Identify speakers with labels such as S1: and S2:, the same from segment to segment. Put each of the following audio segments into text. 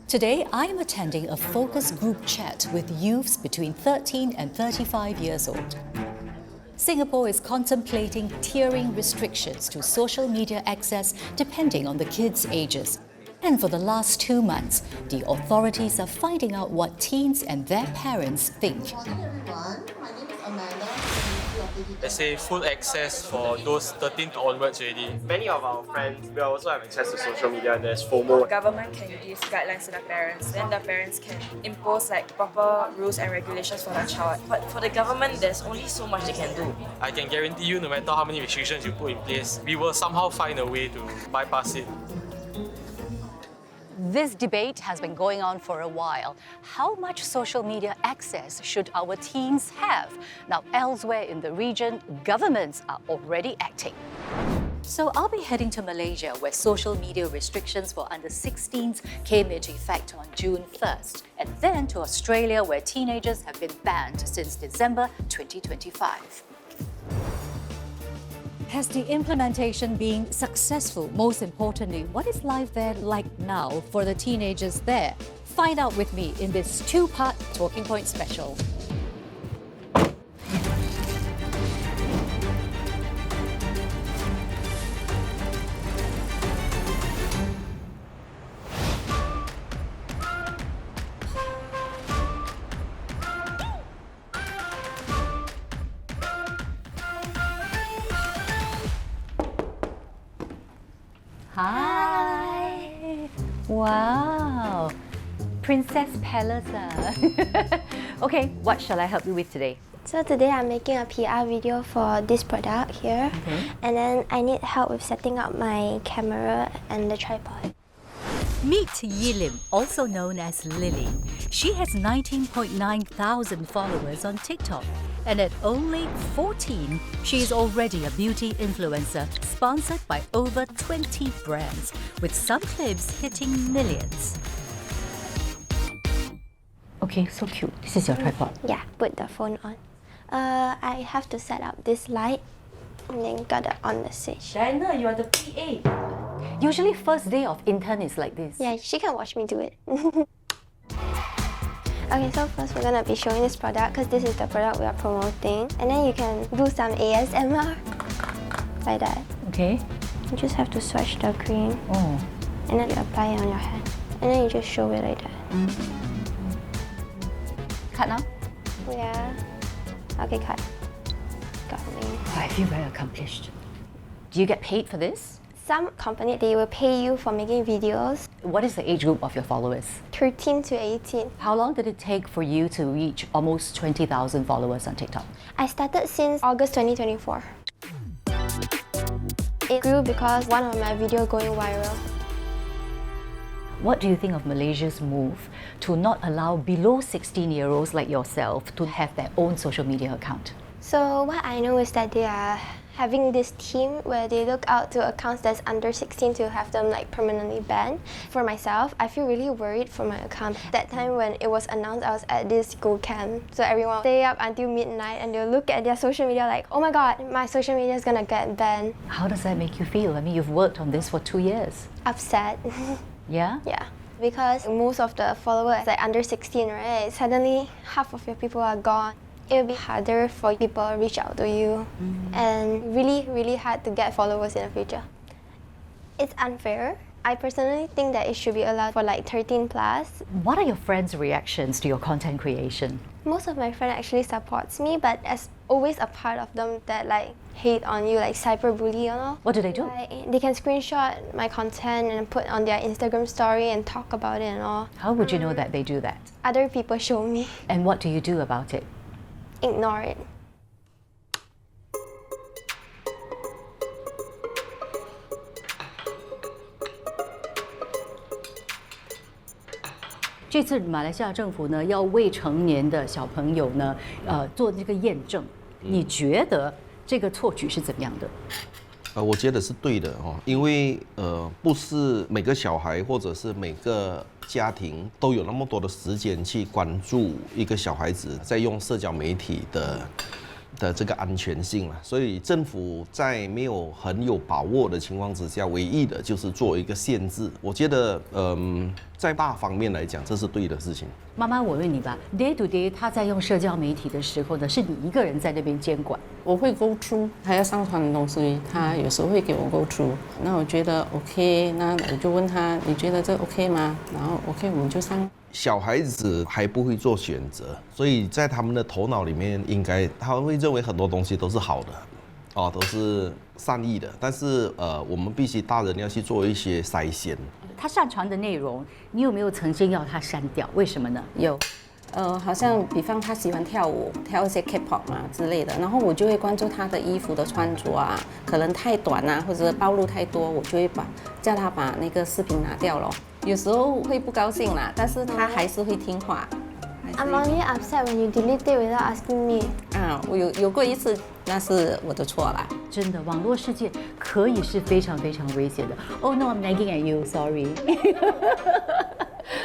S1: Today, I am attending a focus group chat with youths between 13 and 35 years old. Singapore is contemplating tiering restrictions to social media access depending on the kids' ages. And for the last 2 months, the authorities are finding out what teens and their parents think.
S2: They say full access for those 13 onwards already.
S3: Many of our friends will also have access to social media. There's FOMO.
S4: The government can give guidelines to the parents, then the parents can impose like proper rules and regulations for the child. But for the government, there's only so much they can do.
S2: I can guarantee you, no matter how many restrictions you put in place, we will somehow find a way to bypass it.
S1: This debate has been going on for a while. How much social media access should our teens have? Now, elsewhere in the region, governments are already acting. So I'll be heading to Malaysia, where social media restrictions for under 16s came into effect on June 1st, and then to Australia, where teenagers have been banned since December 2025. Has the implementation been successful? Most importantly, what is life there like now for the teenagers there? Find out with me in this 2-part Talking Point special. Hi! Wow! Princess Palace. Okay, what shall I help you with today?
S5: So today I'm making a PR video for this product here. And then I need help with setting up my camera and the tripod.
S1: Meet Yilim, also known as Lily. She has 19.9 thousand followers on TikTok. And at only 14, she is already a beauty influencer, sponsored by over 20 brands, with some clips hitting millions. Okay, so cute. This is your tripod.
S5: Yeah, put the phone on. I have to set up this light and then got it on the stage.
S1: Diana, you are the PA. Usually first day of intern is like this.
S5: Yeah, she can watch me do it. Okay, so first we're gonna be showing this product because this is the product we are promoting. And then you can do some ASMR like that.
S1: Okay.
S5: You just have to swatch the cream
S1: Oh.
S5: and then you apply it on your hand. And then you just show it like that.
S1: Cut now?
S5: Yeah. Okay, cut. Got me.
S1: I feel very accomplished. Do you get paid for this?
S5: Some company, they will pay you for making videos.
S1: What is the age group of your followers?
S5: 13 to 18.
S1: How long did it take for you to reach almost 20,000 followers on TikTok?
S5: I started since August 2024. It grew because one of my videos going viral.
S1: What do you think of Malaysia's move to not allow below 16-year-olds like yourself to have their own social media account?
S5: So what I know is that they are having this team where they look out to accounts that's under 16 to have them like permanently banned. For myself, I feel really worried for my account. That time when it was announced, I was at this school camp. So everyone stay up until midnight and they'll look at their social media like, oh my god, my social media is gonna get banned.
S1: How does that make you feel? I mean, you've worked on this for 2 years.
S5: Upset.
S1: Yeah?
S5: Yeah. Because most of the followers are like under 16, right? Suddenly, half of your people are gone. It will be harder for people to reach out to you and really, really hard to get followers in the future. It's unfair. I personally think that it should be allowed for like 13 plus.
S1: What are your friends' reactions to your content creation?
S5: Most of my friends actually supports me, but there's always a part of them that like hate on you, like cyberbully, you know?
S1: What do they do?
S5: Like, they can screenshot my content and put on their Instagram story and talk about it and all.
S1: How would you know that they do that?
S5: Other people show me.
S1: And what do you do about it?
S5: Ignore it.
S1: 这次马来西亚政府呢，要未成年的小朋友呢，做这个验证。你觉得这个措举是怎么样的？
S6: 我觉得是对的哦，因为不是每个小孩或者是每个家庭都有那么多的时间去关注一个小孩子在用社交媒体的这个安全性了，所以政府在没有很有把握的情况之下，唯一的就是做一个限制。我觉得，在大方面来讲，这是对的事情。
S1: 妈妈，我问你吧，day to day，他在用社交媒体的时候呢，是你一个人在那边监管？
S7: 我会 go through， 他要上传的东西，他有时候会给我 go through。那我觉得 OK， 那我就问他，你觉得这 OK 吗？然后 OK， 我们就上。
S6: 小孩子还不会做选择，所以在他们的头脑里面，应该他会认为很多东西都是好的，哦，都是善意的。但是我们必须大人要去做一些筛选。
S1: 他上传的内容，你有没有曾经要他删掉？为什么呢？
S7: 有。好像比方他喜欢跳舞，跳一些 K-pop 啊之类的，然后我就会关注他的衣服的穿着啊，可能太短啊，或者暴露太多，我就会叫他把那个视频拿掉咯。有时候会不高兴啦，但是他还是会听话。
S5: I'm only upset when you delete it without asking me.
S7: 啊，我有过一次，那是我的错啦。
S1: 真的，网络世界可以是非常非常危险的。Oh no, I'm nagging at you. Sorry.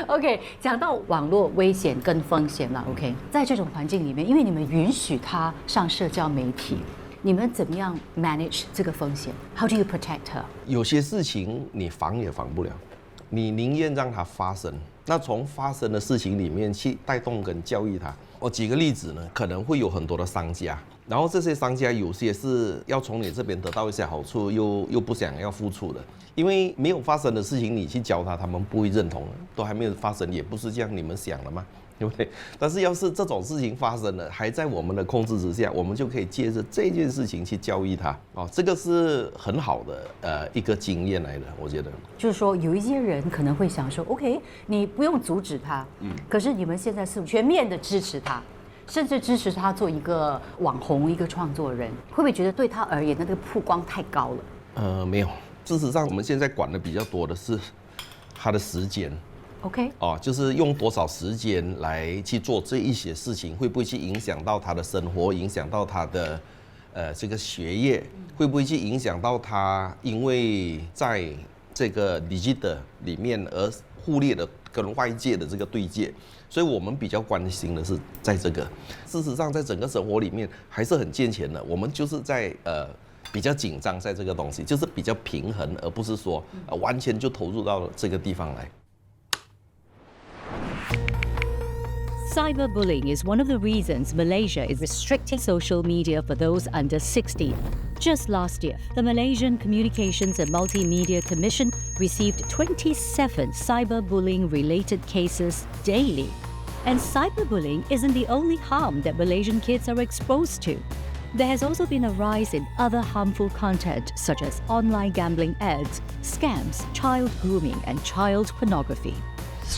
S1: OK， 讲到网络危险跟风险了。OK， 在这种环境里面，因为你们允许他上社交媒体，你们怎么样 manage 这个风险 ？How do you protect her？
S6: 有些事情你防也防不了，你宁愿让它发生。那从发生的事情里面去带动跟教育他。我举个例子呢，可能会有很多的商家，然后这些商家有些是要从你这边得到一些好处，又不想要付出的，因为没有发生的事情你去教他，他们不会认同的，都还没有发生，也不是这样你们想的吗？对不对？但是要是这种事情发生了，还在我们的控制之下，我们就可以借着这件事情去教育他。哦，这个是很好的一个经验来的，我觉得。
S1: 就是说，有一些人可能会想说 ，OK， 你不用阻止他，可是你们现在是全面的支持他，甚至支持他做一个网红、一个创作人，会不会觉得对他而言那个曝光太高了？
S6: 没有，事实上我们现在管的比较多的是他的时间。
S1: OK，
S6: 哦，就是用多少时间来去做这一些事情，会不会去影响到他的生活，影响到他的这个学业，会不会去影响到他因为在这个 digital 里面而忽略了跟外界的这个对接，所以我们比较关心的是在这个。事实上，在整个生活里面还是很健全的，我们就是在比较紧张在这个东西，就是比较平衡，而不是说完全就投入到这个地方来。
S1: Cyberbullying is one of the reasons Malaysia is restricting social media for those under 16. Just last year, the Malaysian Communications and Multimedia Commission received 27 cyberbullying-related cases daily. And cyberbullying isn't the only harm that Malaysian kids are exposed to. There has also been a rise in other harmful content such as online gambling ads, scams, child grooming and child pornography,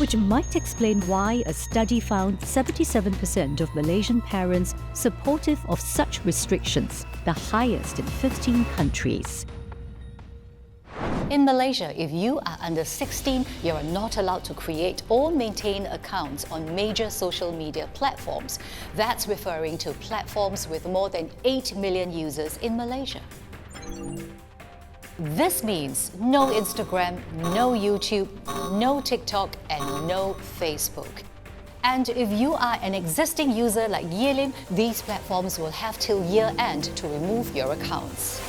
S1: which might explain why a study found 77% of Malaysian parents supportive of such restrictions, the highest in 15 countries. In Malaysia, if you are under 16, you are not allowed to create or maintain accounts on major social media platforms. That's referring to platforms with more than 8 million users in Malaysia. This means no Instagram, no YouTube, no TikTok, and no Facebook. And if you are an existing user like Yilin, these platforms will have till year end to remove your accounts.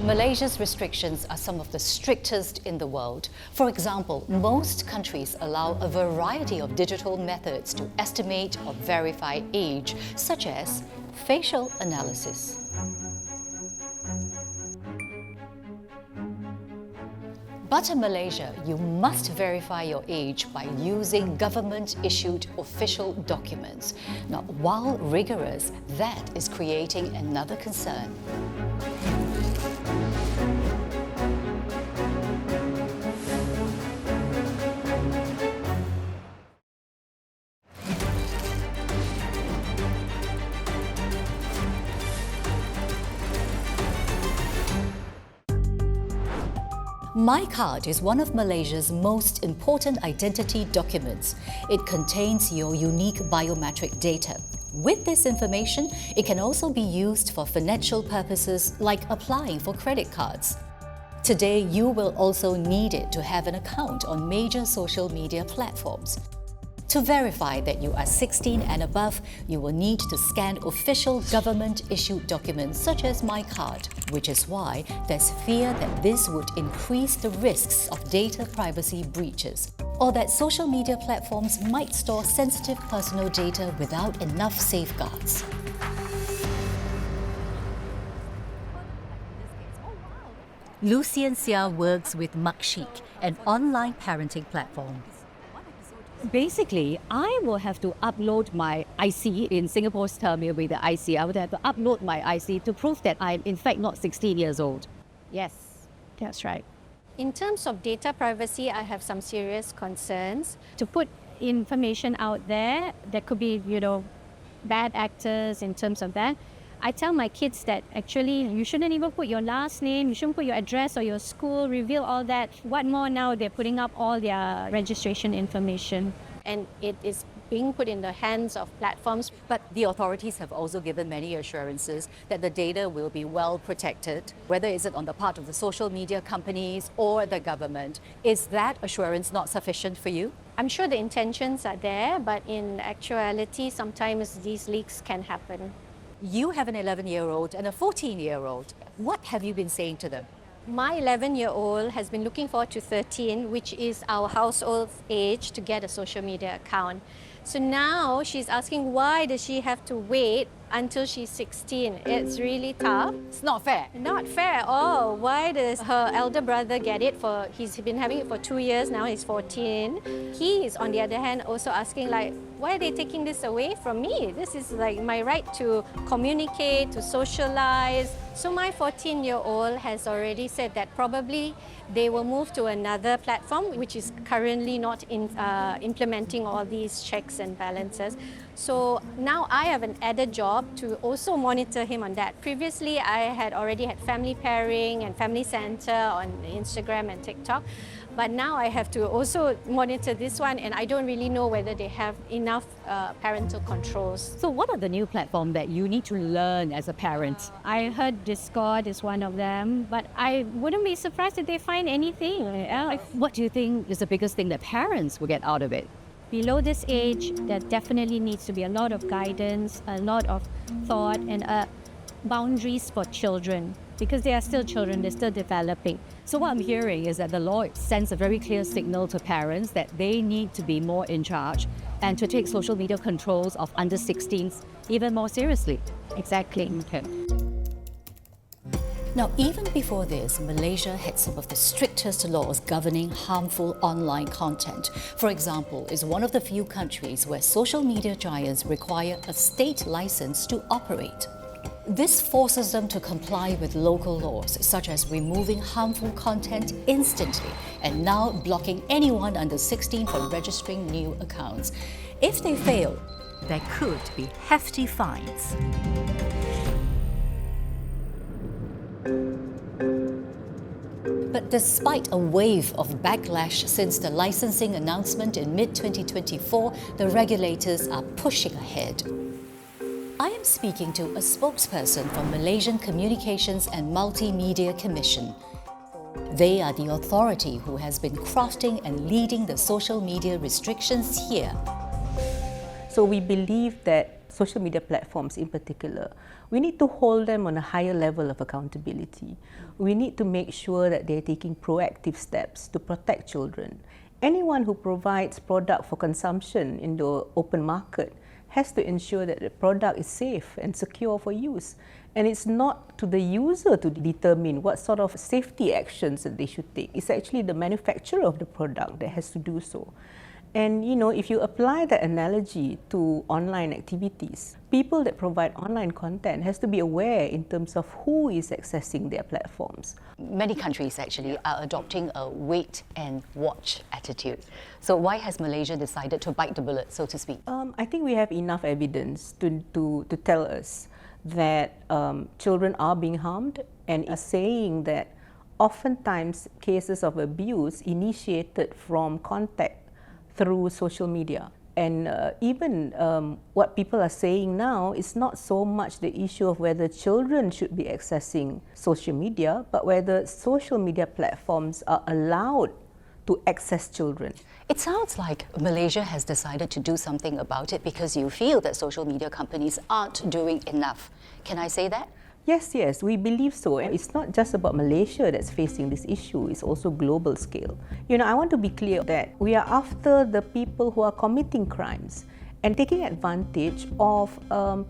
S1: Malaysia's restrictions are some of the strictest in the world. For example, most countries allow a variety of digital methods to estimate or verify age, such as facial analysis. But in Malaysia, you must verify your age by using government-issued official documents. Now, while rigorous, that is creating another concern. My card is one of Malaysia's most important identity documents. It contains your unique biometric data. With this information, it can also be used for financial purposes like applying for credit cards. Today, you will also need it to have an account on major social media platforms. To verify that you are 16 and above, you will need to scan official government-issued documents such as My Card, which is why there's fear that this would increase the risks of data privacy breaches, or that social media platforms might store sensitive personal data without enough safeguards. Lucian Seah works with Makshik, an online parenting platform.
S8: Basically, I will have to upload my IC. In Singapore's term, it will be the IC. I would have to upload my IC to prove that I'm in fact not 16 years old. Yes, that's right.
S9: In terms of data privacy, I have some serious concerns.
S8: To put information out there, there could be, bad actors in terms of that. I tell my kids that actually you shouldn't even put your last name, you shouldn't put your address or your school, reveal all that. What more now, they're putting up all their registration information.
S9: And it is being put in the hands of platforms.
S1: But the authorities have also given many assurances that the data will be well protected, whether it's on the part of the social media companies or the government. Is that assurance not sufficient for you?
S9: I'm sure the intentions are there, but in actuality, sometimes these leaks can happen.
S1: You have an 11-year-old and a 14-year-old. What have you been saying to them?
S9: My 11-year-old has been looking forward to 13, which is our household's age, to get a social media account. So now she's asking, why does she have to wait until she's 16? It's really tough.
S1: It's not fair.
S9: Not fair at all. Why does her elder brother get it he's been having it for 2 years now, he's 14. He is, on the other hand, also asking why are they taking this away from me? This is my right to communicate, to socialize. So my 14-year-old has already said that probably they will move to another platform, which is currently not implementing all these checks and balances. So now I have an added job to also monitor him on that. Previously, I had already had family pairing and family center on Instagram and TikTok. But now I have to also monitor this one, and I don't really know whether they have enough parental controls.
S8: So what are the new platforms that you need to learn as a parent? I heard Discord is one of them, but I wouldn't be surprised if they find anything else.
S1: What do you think is the biggest thing that parents will get out of it?
S8: Below this age, there definitely needs to be a lot of guidance, a lot of thought, and boundaries for children, because they are still children, they're still developing.
S1: So what I'm hearing is that the law sends a very clear signal to parents that they need to be more in charge and to take social media controls of under 16s even more seriously.
S8: Exactly.
S1: Okay. Now, even before this, Malaysia had some of the strictest laws governing harmful online content. For example, it's one of the few countries where social media giants require a state license to operate. This forces them to comply with local laws, such as removing harmful content instantly and now blocking anyone under 16 from registering new accounts. If they fail, there could be hefty fines. But despite a wave of backlash since the licensing announcement in mid-2024, the regulators are pushing ahead. I am speaking to a spokesperson from Malaysian Communications and Multimedia Commission. They are the authority who has been crafting and leading the social media restrictions here.
S10: So we believe that social media platforms in particular, we need to hold them on a higher level of accountability. We need to make sure that they're taking proactive steps to protect children. Anyone who provides product for consumption in the open market has to ensure that the product is safe and secure for use. And it's not to the user to determine what sort of safety actions that they should take. It's actually the manufacturer of the product that has to do so. And if you apply that analogy to online activities, people that provide online content has to be aware in terms of who is accessing their platforms.
S1: Many countries actually are adopting a wait and watch attitude. So why has Malaysia decided to bite the bullet, so to speak?
S10: I think we have enough evidence to tell us that children are being harmed, and are saying that oftentimes cases of abuse initiated from contact through social media. And even what people are saying now is not so much the issue of whether children should be accessing social media, but whether social media platforms are allowed to access children.
S1: It sounds like Malaysia has decided to do something about it because you feel that social media companies aren't doing enough. Can I say that?
S10: Yes, we believe so. And it's not just about Malaysia that's facing this issue, it's also global scale. I want to be clear that we are after the people who are committing crimes and taking advantage of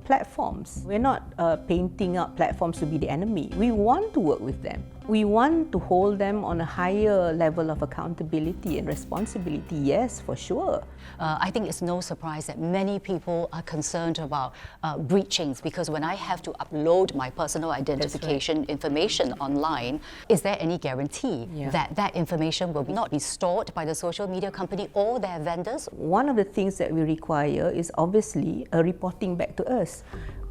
S10: platforms. We're not painting out platforms to be the enemy. We want to work with them. We want to hold them on a higher level of accountability and responsibility, yes, for sure.
S1: I think it's no surprise that many people are concerned about breachings, because when I have to upload my personal identification information online, is there any guarantee that that information will not be stored by the social media company or their vendors?
S10: One of the things that we require is obviously a reporting back to us.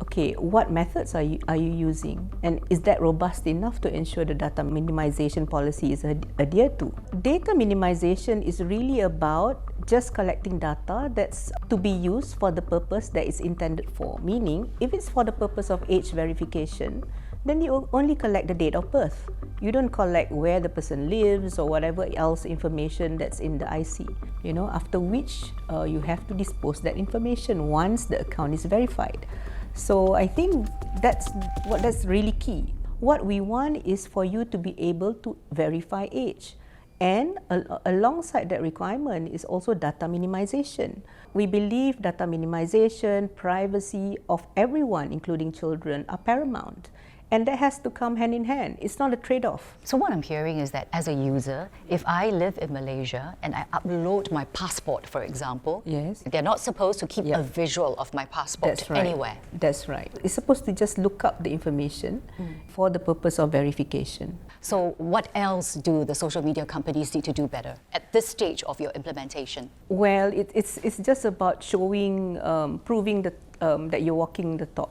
S10: Okay, what methods are you using, and is that robust enough to ensure the data minimization policy is adhered to? Data minimization is really about just collecting data that's to be used for the purpose that it's intended for. Meaning, if it's for the purpose of age verification, then you only collect the date of birth. You don't collect where the person lives or whatever else information that's in the IC. After which you have to dispose that information once the account is verified. So I think that's really key. What we want is for you to be able to verify age. And alongside that requirement is also data minimization. We believe data minimization, privacy of everyone, including children, are paramount. And that has to come hand in hand. It's not a trade-off.
S1: So what I'm hearing is that as a user, if I live in Malaysia and I upload my passport, for example, they're not supposed to keep a visual of my passport anywhere.
S10: That's right. It's supposed to just look up the information for the purpose of verification.
S1: So what else do the social media companies need to do better at this stage of your implementation?
S10: Well, it's just about showing, proving that you're walking the talk.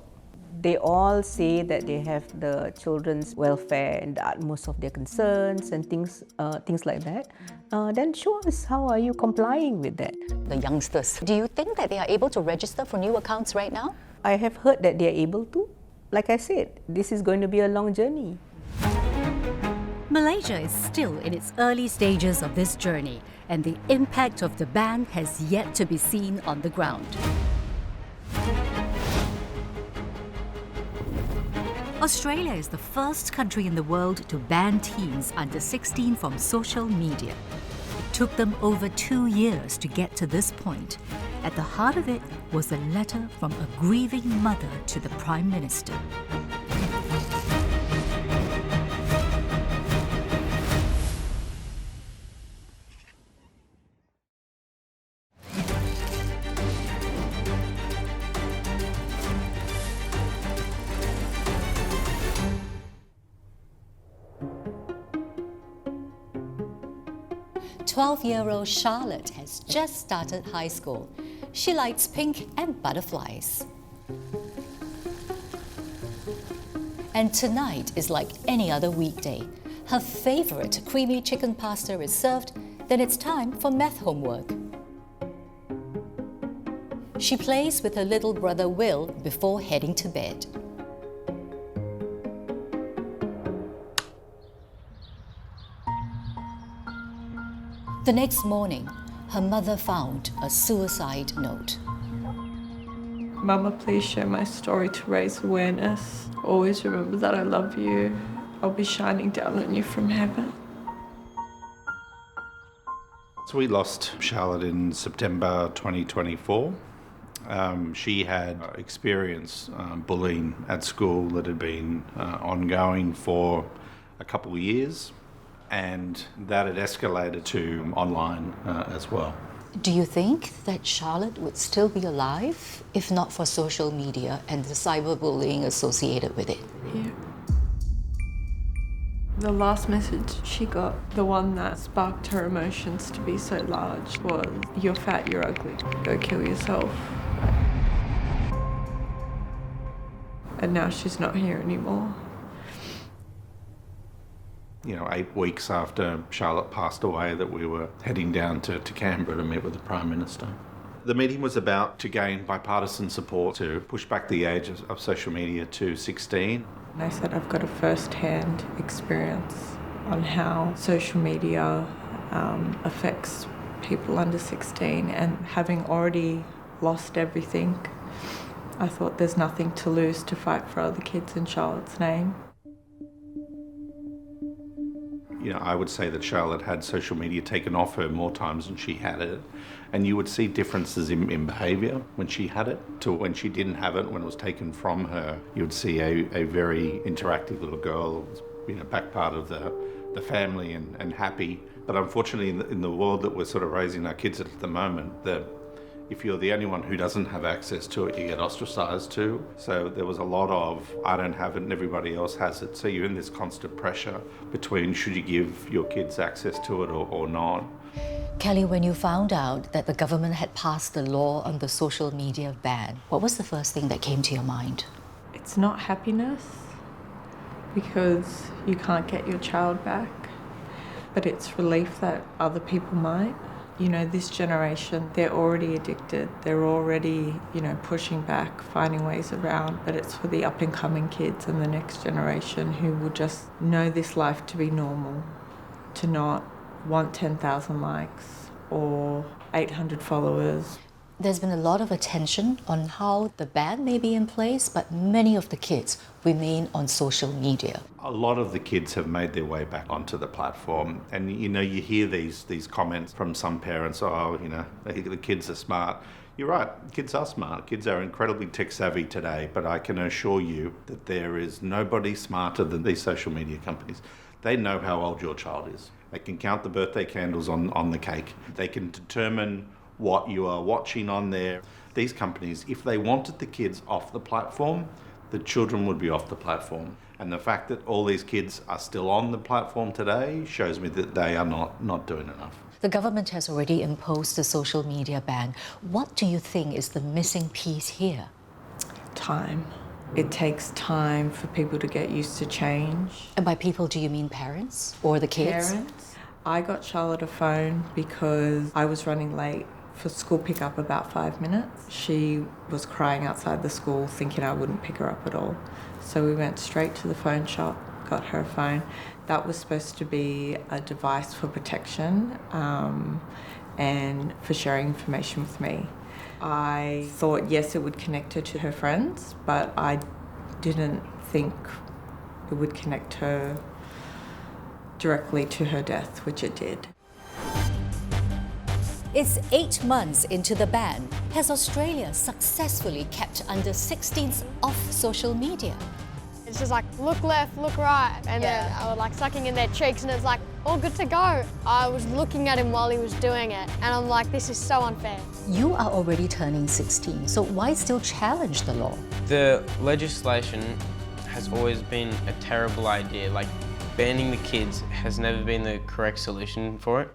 S10: They all say that they have the children's welfare and the utmost of their concerns and things like that. Then show us how are you complying with that.
S1: The youngsters, do you think that they are able to register for new accounts right now?
S10: I have heard that they are able to. Like I said, this is going to be a long journey.
S11: Malaysia is still in its early stages of this journey, and the impact of the ban has yet to be seen on the ground. Australia is the first country in the world to ban teens under 16 from social media. It took them over 2 years to get to this point. At the heart of it was a letter from a grieving mother to the Prime Minister.
S1: "12-year-old Charlotte has just started high school. She likes pink and butterflies. And tonight is like any other weekday. Her favorite creamy chicken pasta is served, then it's time for math homework. She plays with her little brother Will before heading to bed. The next morning, her mother found a suicide note.
S12: Mama, please share my story to raise awareness. Always remember that I love you. I'll be shining down on you from heaven.
S13: So we lost Charlotte in September 2024. She had experienced bullying at school that had been ongoing for a couple of years. And that had escalated to online as well.
S1: Do you think that Charlotte would still be alive if not for social media and the cyberbullying associated with it?
S12: Yeah. The last message she got, the one that sparked her emotions to be so large, was, "You're fat, you're ugly, go kill yourself." And now she's not here anymore.
S13: 8 weeks after Charlotte passed away, that we were heading down to Canberra to meet with the Prime Minister. The meeting was about to gain bipartisan support to push back the age of social media to 16.
S12: And I said I've got a first-hand experience on how social media affects people under 16, and having already lost everything, I thought there's nothing to lose to fight for other kids in Charlotte's name.
S13: You know, I would say that Charlotte had social media taken off her more times than she had it, and you would see differences in behaviour when she had it to when she didn't have it, when it was taken from her. You would see a very interactive little girl, you know, back part of the family and happy. But unfortunately, in the world that we're sort of raising our kids at the moment, if you're the only one who doesn't have access to it, you get ostracised too. So there was a lot of, I don't have it and everybody else has it. So you're in this constant pressure between should you give your kids access to it or not.
S11: Kelly, when you found out that the government had passed the law on the social media ban, what was the first thing that came to your mind?
S12: It's not happiness, because you can't get your child back, but it's relief that other people might. You know, this generation, they're already addicted. They're already, you know, pushing back, finding ways around. But it's for the up-and-coming kids and the next generation who will just know this life to be normal, to not want 10,000 likes or 800 followers.
S11: There's been a lot of attention on how the ban may be in place, but many of the kids remain on social media.
S13: A lot of the kids have made their way back onto the platform, and you know, you hear these comments from some parents, oh, you know, the kids are smart. You're right, kids are smart. Kids are incredibly tech savvy today, but I can assure you that there is nobody smarter than these social media companies. They know how old your child is. They can count the birthday candles on the cake. They can determine what you are watching on there. These companies, if they wanted the kids off the platform, the children would be off the platform. And the fact that all these kids are still on the platform today shows me that they are not doing enough.
S11: The government has already imposed the social media ban. What do you think is the missing piece here?
S12: Time. It takes time for people to get used to change.
S11: And by people, do you mean parents or the kids?
S12: Parents. I got Charlotte a phone because I was running late for school pickup about 5 minutes. She was crying outside the school thinking I wouldn't pick her up at all. So we went straight to the phone shop, got her a phone. That was supposed to be a device for protection and for sharing information with me. I thought, yes, it would connect her to her friends, but I didn't think it would connect her directly to her death, which it did.
S11: It's 8 months into the ban. Has Australia successfully kept under 16s off social media?
S14: It's just like, look left, look right. And then I was like sucking in their cheeks and it's like, all good to go. I was looking at him while he was doing it and I'm like, this is so unfair.
S11: You are already turning 16, so why still challenge the law?
S15: The legislation has always been a terrible idea. Like, banning the kids has never been the correct solution for it.